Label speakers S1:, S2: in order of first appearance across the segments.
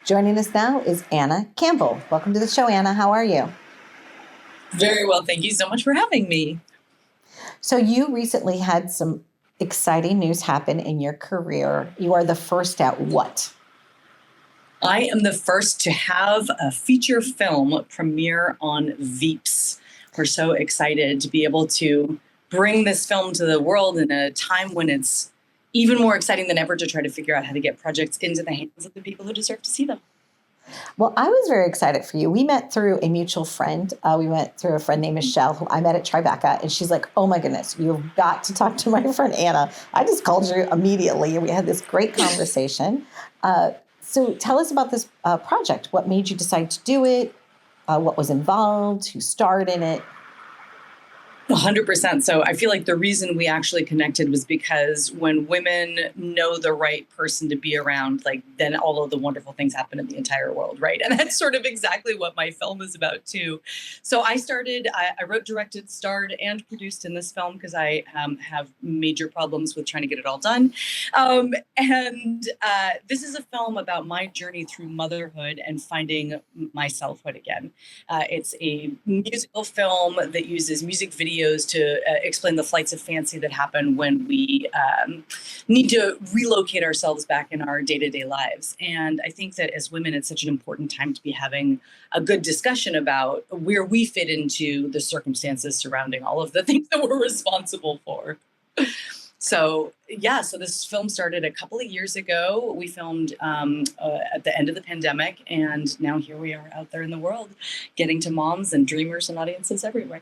S1: Joining us now is Anna Campbell. Welcome to the show, Anna. How are you?
S2: Very well. Thank you so much for having me.
S1: So you recently had some exciting news happen in your career. You are the first at what?
S2: I am the first to have a feature film premiere on Veeps. We're so excited to be able to bring this film to the world in a time when it's even more exciting than ever to try to figure out how to get projects into the hands of the people who deserve to see them.
S1: Well, I was very excited for you. We met through a mutual friend. We went through a friend named Michelle, who I met at Tribeca, and she's like, "Oh my goodness, you've got to talk to my friend Anna." I just called you immediately, and we had this great conversation. So tell us about this project. What made you decide to do it? What was involved? Who starred in it?
S2: 100%. So I feel like the reason we actually connected was because when women know the right person to be around, like then all of the wonderful things happen in the entire world, right? And that's sort of exactly what my film is about too. So I wrote, directed, starred, and produced in this film because I have major problems with trying to get it all done. This is a film about my journey through motherhood and finding my selfhood again. It's a musical film that uses music videos to explain the flights of fancy that happen when we need to relocate ourselves back in our day-to-day lives. And I think that as women, it's such an important time to be having a good discussion about where we fit into the circumstances surrounding all of the things that we're responsible for. So this film started a couple of years ago. We filmed at the end of the pandemic, and now here we are out there in the world, getting to moms and dreamers and audiences everywhere.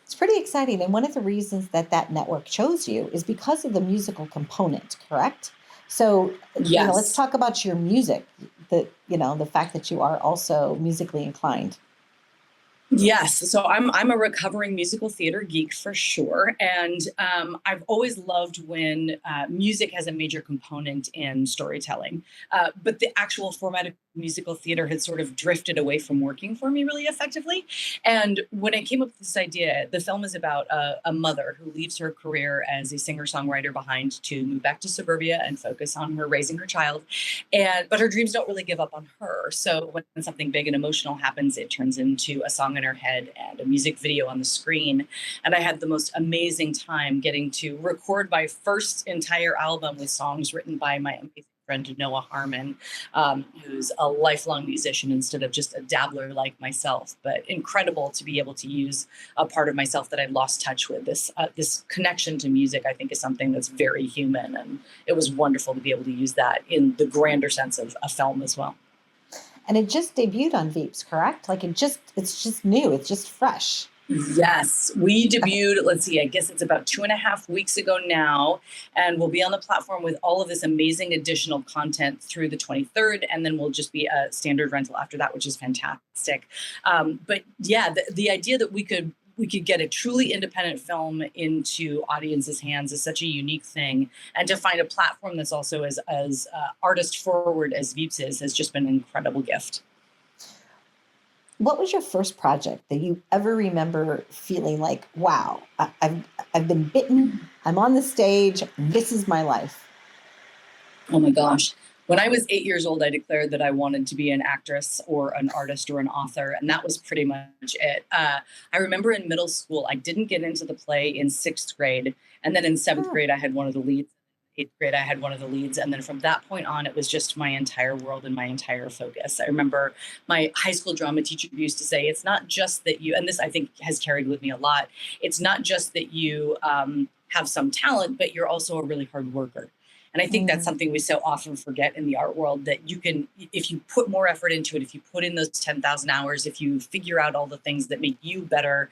S1: It's pretty exciting. And one of the reasons that network chose you is because of the musical component, correct? So,
S2: Yes.
S1: let's talk about your music, the fact that you are also musically inclined.
S2: Yes, so I'm a recovering musical theater geek for sure, and I've always loved when music has a major component in storytelling. But the actual format of musical theater had sort of drifted away from working for me really effectively. And when I came up with this idea, the film is about a mother who leaves her career as a singer-songwriter behind to move back to suburbia and focus on her raising her child. But her dreams don't really give up on her. So when something big and emotional happens, it turns into a song in her head and a music video on the screen. And I had the most amazing time getting to record my first entire album with songs written by my amazing friend Noah Harmon, who's a lifelong musician instead of just a dabbler like myself. But incredible to be able to use a part of myself that I lost touch with. This connection to music, I think, is something that's very human, and it was wonderful to be able to use that in the grander sense of a film as well.
S1: And it just debuted on Veeps, correct? Like it's just new. It's just fresh.
S2: Yes, we debuted, let's see, I guess it's about 2.5 weeks ago now, and we'll be on the platform with all of this amazing additional content through the 23rd, and then we'll just be a standard rental after that, which is fantastic. The idea that we could get a truly independent film into audiences' hands is such a unique thing, and to find a platform that's also as artist forward as Veeps is has just been an incredible gift.
S1: What was your first project that you ever remember feeling like, wow, I've been bitten, I'm on the stage, this is my life?
S2: Oh my gosh. When I was 8 years old, I declared that I wanted to be an actress or an artist or an author, and that was pretty much it. I remember in middle school, I didn't get into the play in 6th grade, and then in 7th grade, I had one of the leads. 8th grade, I had one of the leads. And then from that point on, it was just my entire world and my entire focus. I remember my high school drama teacher used to say, it's not just that you, and this I think has carried with me a lot, it's not just that you have some talent, but you're also a really hard worker. And I think that's something we so often forget in the art world, that you can, if you put more effort into it, if you put in those 10,000 hours, if you figure out all the things that make you better,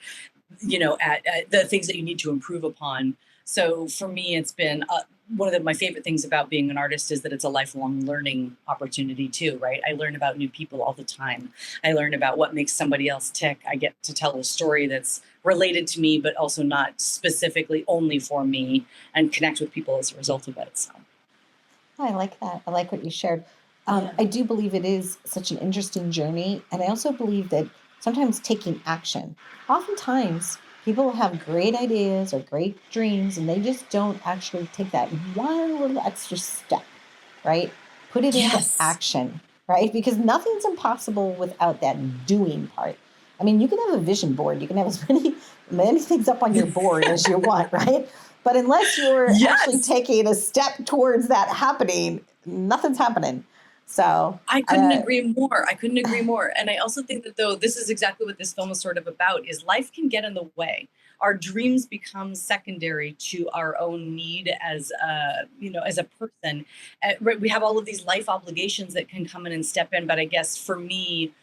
S2: at the things that you need to improve upon. So for me, it's been one of my favorite things about being an artist is that it's a lifelong learning opportunity too, right? I learn about new people all the time. I learn about what makes somebody else tick. I get to tell a story that's related to me, but also not specifically only for me, and connect with people as a result of it. So.
S1: I like that. I like what you shared. I do believe it is such an interesting journey. And I also believe that sometimes taking action, oftentimes people have great ideas or great dreams, and they just don't actually take that one little extra step, right? Put it into
S2: Yes.
S1: action. right? Because nothing's impossible without that doing part. I mean, you can have a vision board, you can have as many things up on your board as you want, right? But unless you're actually
S2: Yes.
S1: taking a step towards that happening, nothing's happening. So,
S2: I couldn't agree more. I couldn't agree more. And I also think that though this is exactly what this film is sort of about is life can get in the way. Our dreams become secondary to our own need as a, as a person. Right, we have all of these life obligations that can come in and step in. But I guess for me,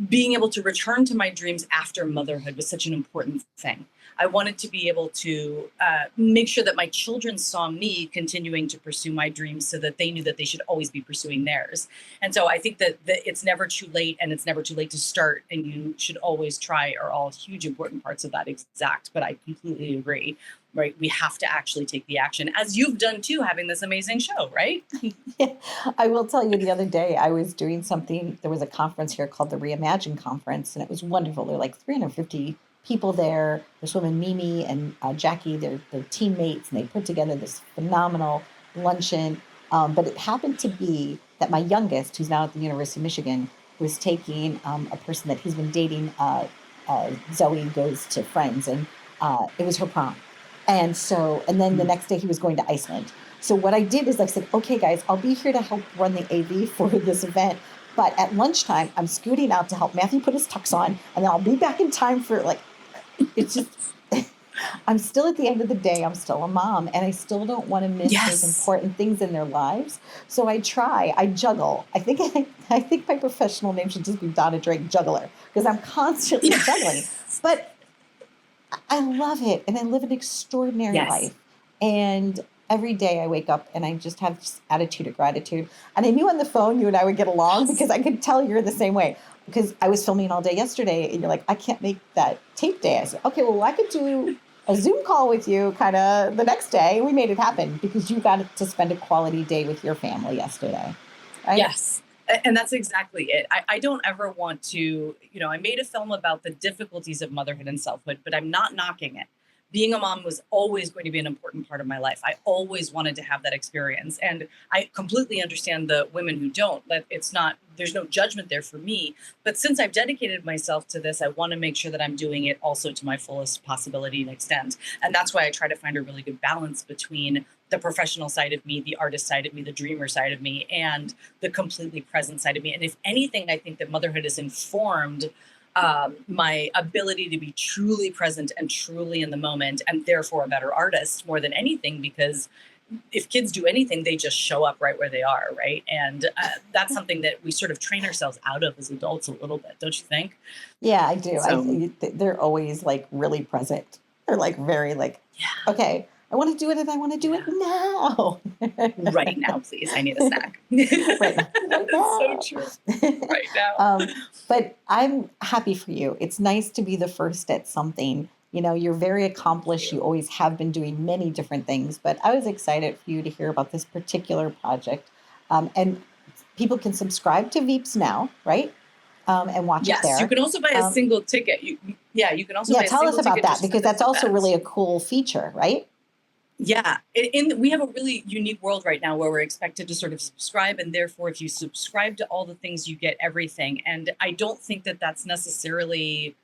S2: being able to return to my dreams after motherhood was such an important thing. I wanted to be able to make sure that my children saw me continuing to pursue my dreams so that they knew that they should always be pursuing theirs. And so I think that it's never too late and it's never too late to start. And you should always try are all huge, important parts of that exact. But I completely agree, right? We have to actually take the action as you've done too, having this amazing show, right?
S1: I will tell you the other day, I was doing something. There was a conference here called the Reimagine Conference, and it was wonderful. There were like 350 people there. This woman, Mimi, and Jackie, they're teammates, and they put together this phenomenal luncheon. But it happened to be that my youngest, who's now at the University of Michigan, was taking a person that he's been dating. Zoe goes to Friends, and it was her prom. And so, and then the next day he was going to Iceland. So what I did is I said, okay, guys, I'll be here to help run the AV for this event. But at lunchtime, I'm scooting out to help Matthew put his tux on, and then I'll be back in time for like, it's just, I'm still at the end of the day, I'm still a mom, and I still don't want to miss those
S2: Yes.
S1: important things in their lives. So I juggle. I think my professional name should just be Donna Drake Juggler, because I'm constantly juggling. But I love it, and I live an extraordinary
S2: Yes.
S1: life. And every day I wake up and I just have this attitude of gratitude. And I knew on the phone you and I would get along because I could tell you're the same way. Because I was filming all day yesterday, and you're like, I can't make that tape day. I said, okay, well, I could do a Zoom call with you kind of the next day. We made it happen because you got to spend a quality day with your family yesterday, right?
S2: Yes. And that's exactly it. I don't ever want to, I made a film about the difficulties of motherhood and selfhood, but I'm not knocking it. Being a mom was always going to be an important part of my life. I always wanted to have that experience. And I completely understand the women who don't, that there's no judgment there for me. But since I've dedicated myself to this, I want to make sure that I'm doing it also to my fullest possibility and extent. And that's why I try to find a really good balance between the professional side of me, the artist side of me, the dreamer side of me, and the completely present side of me. And if anything, I think that motherhood has informed my ability to be truly present and truly in the moment, and therefore a better artist more than anything, because if kids do anything, they just show up right where they are, right? And that's something that we sort of train ourselves out of as adults a little bit, don't you think?
S1: Yeah, I do.
S2: So,
S1: They're always like really present. They're like very like,
S2: yeah,
S1: okay, I want to do it and I want to do it
S2: yeah.
S1: now.
S2: Right now, please. I need a snack.
S1: Right now. Right
S2: So
S1: now.
S2: true. Right now.
S1: But I'm happy for you. It's nice to be the first at something. You're very accomplished. You always have been doing many different things. But I was excited for you to hear about this particular project. And people can subscribe to Veeps now, right? And watch it
S2: Yes, you
S1: there.
S2: can also buy a
S1: Um,
S2: single ticket. You can also
S1: yeah,
S2: buy a
S1: tell us
S2: single
S1: about
S2: ticket
S1: that
S2: just for
S1: because
S2: this
S1: that's also really
S2: event.
S1: a cool feature, right?
S2: Yeah, we have a really unique world right now where we're expected to sort of subscribe, and therefore, if you subscribe to all the things, you get everything. And I don't think that that's necessarily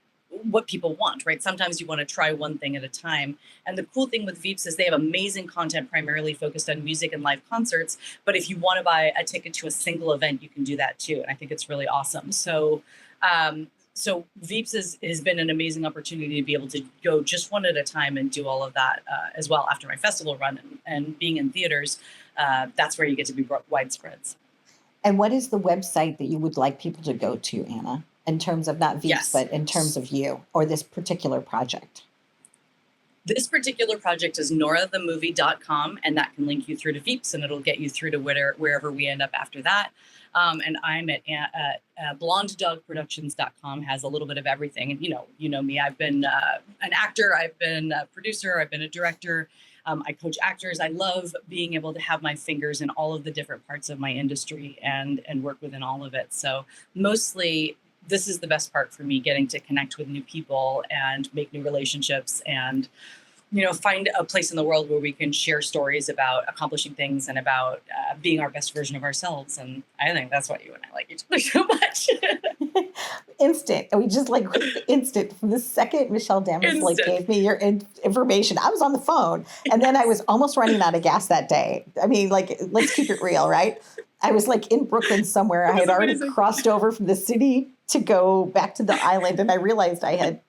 S2: what people want, right? Sometimes you want to try one thing at a time. And the cool thing with Veeps is they have amazing content primarily focused on music and live concerts. But if you want to buy a ticket to a single event, you can do that too. And I think it's really awesome. So Veeps has been an amazing opportunity to be able to go just one at a time and do all of that as well after my festival run and being in theaters. That's where you get to be widespread.
S1: And what is the website that you would like people to go to, Anna, in terms of not Veeps,
S2: Yes.
S1: but in terms of you or this particular project?
S2: This particular project is norathemovie.com, and that can link you through to Veeps, and it'll get you through to wherever we end up after that. And I'm at blondedogproductions.com, has a little bit of everything. And you know me, I've been an actor, I've been a producer, I've been a director. I coach actors. I love being able to have my fingers in all of the different parts of my industry and work within all of it. So mostly this is the best part for me, getting to connect with new people and make new relationships and find a place in the world where we can share stories about accomplishing things and about being our best version of ourselves. And I think that's why you and I like each other so much.
S1: Instant. And we just like instant from the second Michelle Dammers like
S2: Instant.
S1: gave me your information. I was on the phone and then I was almost running out of gas that day. I mean, like, let's keep it real, right? I was like in Brooklyn somewhere. I had already crossed over from the city to go back to the island. And I realized I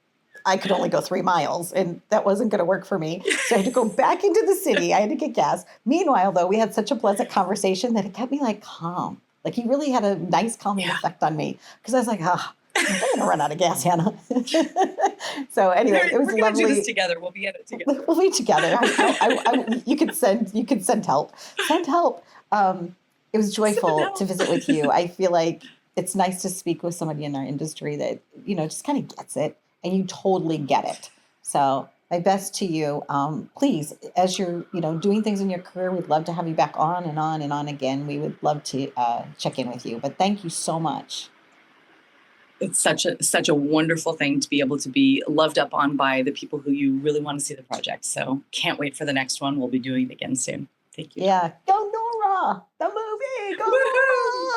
S1: could only go 3 miles and that wasn't going to work for me. So I had to go back into the city. I had to get gas. Meanwhile, though, we had such a pleasant conversation that it kept me like calm. Like he really had a nice calming effect on me because I was like, I'm going to run out of gas, Hannah. So anyway, it was
S2: We're
S1: lovely.
S2: Do this together. We'll be at it together.
S1: We'll be together. You could send help. Send help. It was joyful to visit with you. I feel like it's nice to speak with somebody in our industry that, just kind of gets it and you totally get it. So my best to you. Please, as you're, doing things in your career, we'd love to have you back on and on and on again. We would love to check in with you, but thank you so much.
S2: It's such a wonderful thing to be able to be loved up on by the people who you really want to see the project. So can't wait for the next one. We'll be doing it again soon. Thank you.
S1: Yeah. Go Nora, the movie. Go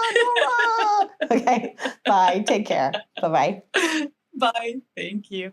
S1: Nora. Okay. Bye. Take care. Bye-bye.
S2: Bye. Thank you.